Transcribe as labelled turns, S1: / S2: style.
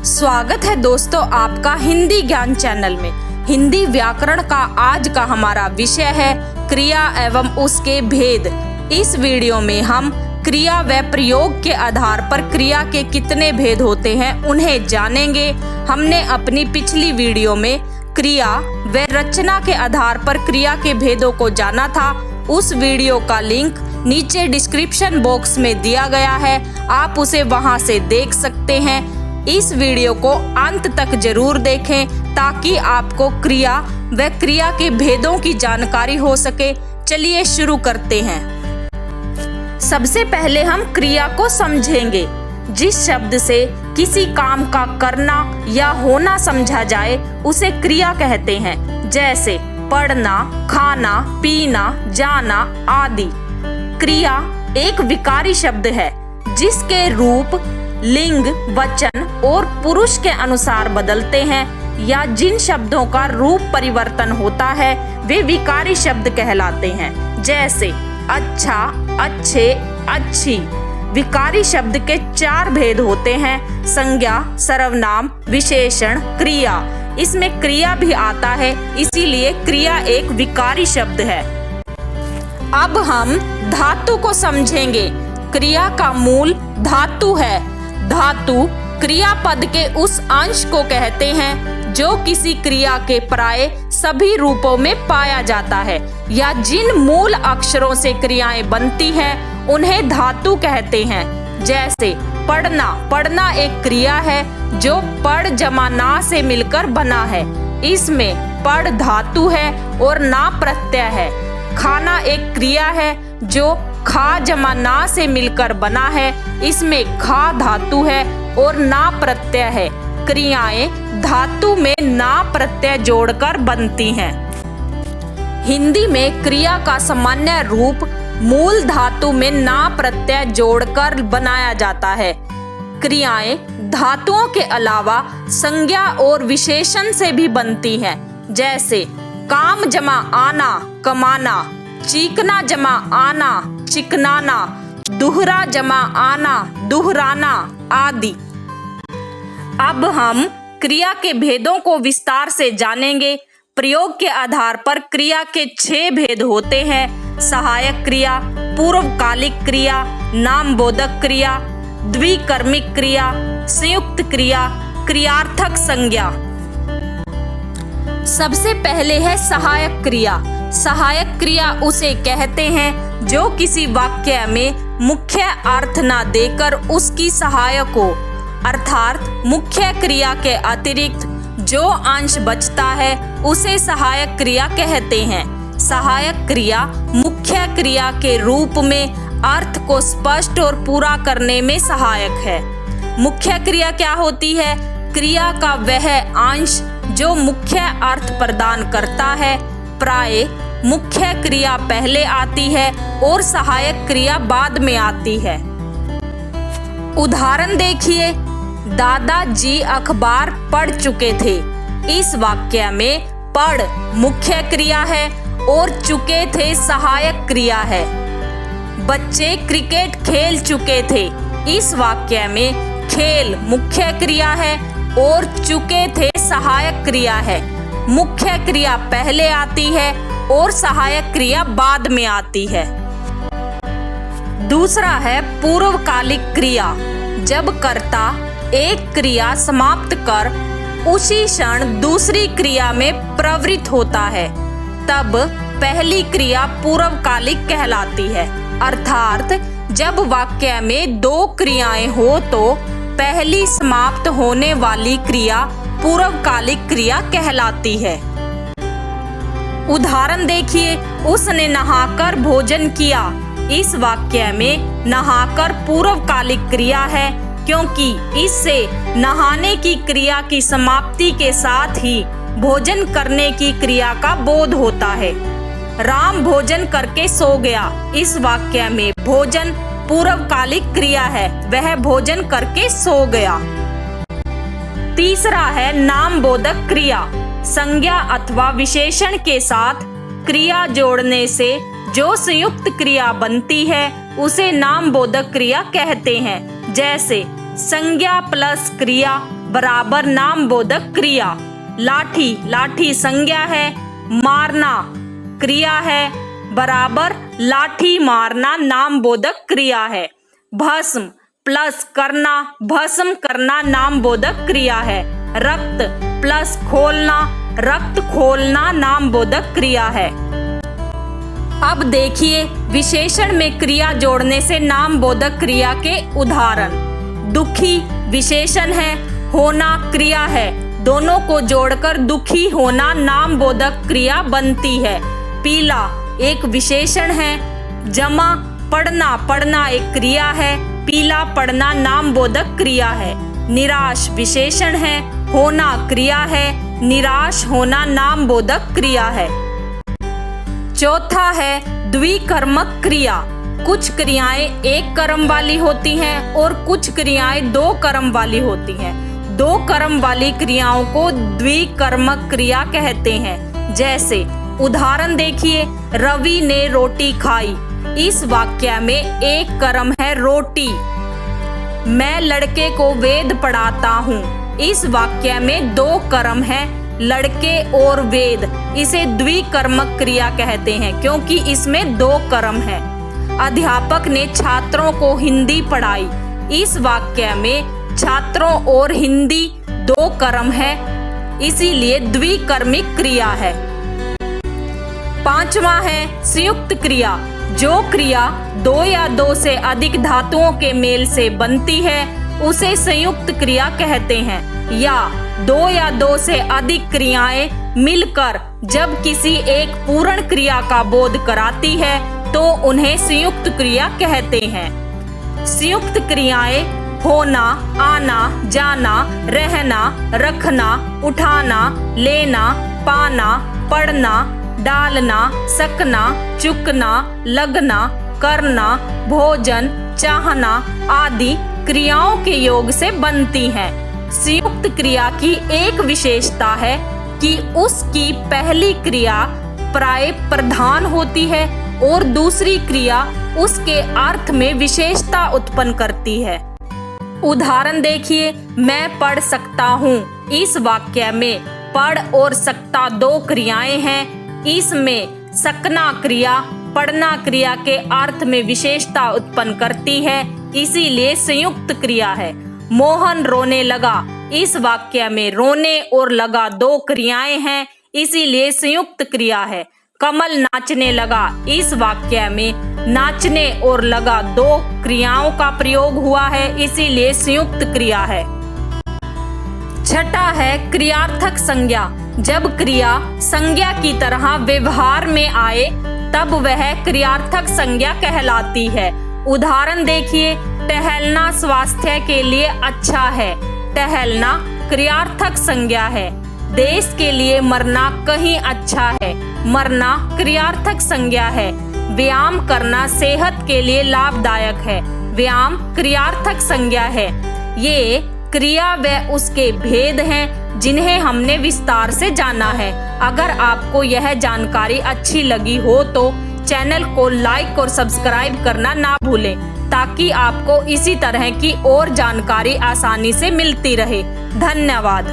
S1: स्वागत है दोस्तों आपका हिंदी ज्ञान चैनल में। हिंदी व्याकरण का आज का हमारा विषय है क्रिया एवं उसके भेद। इस वीडियो में हम क्रिया व प्रयोग के आधार पर क्रिया के कितने भेद होते हैं उन्हें जानेंगे। हमने अपनी पिछली वीडियो में क्रिया व रचना के आधार पर क्रिया के भेदों को जाना था। उस वीडियो का लिंक नीचे डिस्क्रिप्शन बॉक्स में दिया गया है, आप उसे वहां से देख सकते हैं। इस वीडियो को अंत तक जरूर देखें ताकि आपको क्रिया व क्रिया के भेदों की जानकारी हो सके। चलिए शुरू करते हैं। सबसे पहले हम क्रिया को समझेंगे। जिस शब्द से किसी काम का करना या होना समझा जाए उसे क्रिया कहते हैं, जैसे पढ़ना, खाना, पीना, जाना आदि। क्रिया एक विकारी शब्द है जिसके रूप, लिंग, वचन और पुरुष के अनुसार बदलते हैं या जिन शब्दों का रूप परिवर्तन होता है वे विकारी शब्द कहलाते हैं, जैसे अच्छा, अच्छे, अच्छी। विकारी शब्द के 4 भेद होते हैं: संज्ञा, सर्वनाम, विशेषण, क्रिया। इसमें क्रिया भी आता है, इसीलिए क्रिया एक विकारी शब्द है। अब हम धातु को समझेंगे। क्रिया का मूल धातु है। धातु क्रियापद के उस अंश को कहते हैं जो किसी क्रिया के प्राय सभी रूपों में पाया जाता है या जिन मूल अक्षरों से क्रियाएं बनती हैं उन्हें धातु कहते हैं। जैसे पढ़ना। पढ़ना एक क्रिया है जो पढ़ जमा ना से मिलकर बना है। इसमें पढ़ धातु है और ना प्रत्यय है। खाना एक क्रिया है जो खा जमा ना से मिलकर बना है। इसमें खा धातु है और ना प्रत्यय है। क्रियाएं धातु में ना प्रत्यय जोड़कर बनती हैं। हिंदी में क्रिया का सामान्य रूप मूल धातु में ना प्रत्यय जोड़कर बनाया जाता है। क्रियाएं धातुओं के अलावा संज्ञा और विशेषण से भी बनती हैं, जैसे काम जमा आना, कमाना, चीकना जमा आना, चिकनाना, दुहरा जमा आना, दुहराना आदि। अब हम क्रिया के भेदों को विस्तार से जानेंगे। प्रयोग के आधार पर क्रिया के 6 भेद होते हैं: सहायक क्रिया, पूर्वकालिक क्रिया, नामबोधक क्रिया, द्विकर्मिक क्रिया, संयुक्त क्रिया, क्रियार्थक संज्ञा। सबसे पहले है सहायक क्रिया। सहायक क्रिया उसे कहते हैं जो किसी वाक्य में मुख्य अर्थ न देकर उसकी सहायक हो, अर्थात मुख्य क्रिया के अतिरिक्त जो अंश बचता है उसे सहायक क्रिया कहते हैं। सहायक क्रिया मुख्य क्रिया के रूप में अर्थ को स्पष्ट और पूरा करने में सहायक है। मुख्य क्रिया क्या होती है? क्रिया का वह अंश जो मुख्य अर्थ प्रदान करता है। प्राय मुख्य क्रिया पहले आती है और सहायक क्रिया बाद में आती है। उदाहरण देखिए, दादाजी अखबार पढ़ चुके थे। इस वाक्य में पढ़ मुख्य क्रिया है और चुके थे सहायक क्रिया है। बच्चे क्रिकेट खेल चुके थे। इस वाक्य में खेल मुख्य क्रिया है और चुके थे सहायक क्रिया है। मुख्य क्रिया पहले आती है और सहायक क्रिया बाद में आती है। दूसरा है पूर्वकालिक क्रिया। जब कर्ता एक क्रिया समाप्त कर उसी क्षण दूसरी क्रिया में प्रवृत्त होता है तब पहली क्रिया पूर्वकालिक कहलाती है। अर्थात जब वाक्य में 2 क्रियाएं हो तो पहली समाप्त होने वाली क्रिया पूर्वकालिक क्रिया कहलाती है। उदाहरण देखिए, उसने नहाकर भोजन किया। इस वाक्य में नहाकर पूर्वकालिक क्रिया है क्योंकि इससे नहाने की क्रिया की समाप्ति के साथ ही भोजन करने की क्रिया का बोध होता है। राम भोजन करके सो गया। इस वाक्य में भोजन पूर्वकालिक क्रिया है, वह भोजन करके सो गया। तीसरा है नामबोधक क्रिया। संज्ञा अथवा विशेषण के साथ क्रिया जोड़ने से जो संयुक्त क्रिया बनती है उसे नामबोधक क्रिया कहते हैं। जैसे संज्ञा प्लस क्रिया बराबर नामबोधक क्रिया। लाठी, लाठी संज्ञा है, मारना क्रिया है, बराबर लाठी मारना नामबोधक क्रिया है। भस्म प्लस करना, भस्म करना नामबोधक क्रिया है। रक्त प्लस खोलना, रक्त खोलना नामबोधक क्रिया है। अब देखिए विशेषण में क्रिया जोड़ने से नामबोधक क्रिया के उदाहरण। दुखी विशेषण है, होना क्रिया है, दोनों को जोड़कर दुखी होना नामबोधक क्रिया बनती है। पीला एक विशेषण है, जमा पढ़ना, पढ़ना एक क्रिया है, पीला पढ़ना नामबोधक क्रिया है। निराश विशेषण है, होना क्रिया है, निराश होना नामबोधक क्रिया है। चौथा है द्विकर्मक क्रिया। कुछ क्रियाएं एक कर्म वाली होती हैं और कुछ क्रियाएं दो कर्म वाली होती हैं। दो कर्म वाली क्रियाओं को द्विकर्मक क्रिया कहते हैं। जैसे उदाहरण देखिए, रवि ने रोटी खाई। इस वाक्य में एक कर्म है रोटी। मैं लड़के को वेद पढ़ाता हूँ। इस वाक्य में दो कर्म है, लड़के और वेद। इसे द्विकर्मक क्रिया कहते हैं क्योंकि इसमें दो कर्म है। अध्यापक ने छात्रों को हिंदी पढ़ाई। इस वाक्य में छात्रों और हिंदी दो कर्म है, इसीलिए द्विकर्मिक क्रिया है। पांचवा है संयुक्त क्रिया। जो क्रिया दो या दो से अधिक धातुओं के मेल से बनती है उसे संयुक्त क्रिया कहते हैं। या दो या दो से अधिक क्रियाएं मिलकर जब किसी एक पूर्ण क्रिया का बोध कराती है तो उन्हें संयुक्त क्रिया कहते हैं। संयुक्त क्रियाएं होना, आना, जाना, रहना, रखना, उठाना, लेना, पाना, पढ़ना, डालना, सकना, चुकना, लगना, करना, भोजन, चाहना आदि क्रियाओं के योग से बनती हैं। संयुक्त क्रिया की एक विशेषता है कि उसकी पहली क्रिया प्राय प्रधान होती है और दूसरी क्रिया उसके अर्थ में विशेषता उत्पन्न करती है। उदाहरण देखिए, मैं पढ़ सकता हूँ। इस वाक्य में पढ़ और सकता दो क्रियाएं हैं। इसमें सकना क्रिया पढ़ना क्रिया के अर्थ में विशेषता उत्पन्न करती है, इसीलिए संयुक्त क्रिया है। मोहन रोने लगा। इस वाक्य में रोने और लगा दो क्रियाएं हैं, इसीलिए संयुक्त क्रिया है। कमल नाचने लगा। इस वाक्य में नाचने और लगा दो क्रियाओं का प्रयोग हुआ है, इसीलिए संयुक्त क्रिया है। छठा है क्रियार्थक संज्ञा। जब क्रिया संज्ञा की तरह व्यवहार में आए तब वह क्रियार्थक संज्ञा कहलाती है। उदाहरण देखिए, टहलना स्वास्थ्य के लिए अच्छा है। टहलना क्रियार्थक संज्ञा है। देश के लिए मरना कहीं अच्छा है। मरना क्रियार्थक संज्ञा है। व्यायाम करना सेहत के लिए लाभदायक है। व्यायाम क्रियार्थक संज्ञा है। ये क्रिया व उसके भेद हैं जिन्हें हमने विस्तार से जाना है। अगर आपको यह जानकारी अच्छी लगी हो तो चैनल को लाइक और सब्सक्राइब करना ना भूलें ताकि आपको इसी तरह की और जानकारी आसानी से मिलती रहे। धन्यवाद।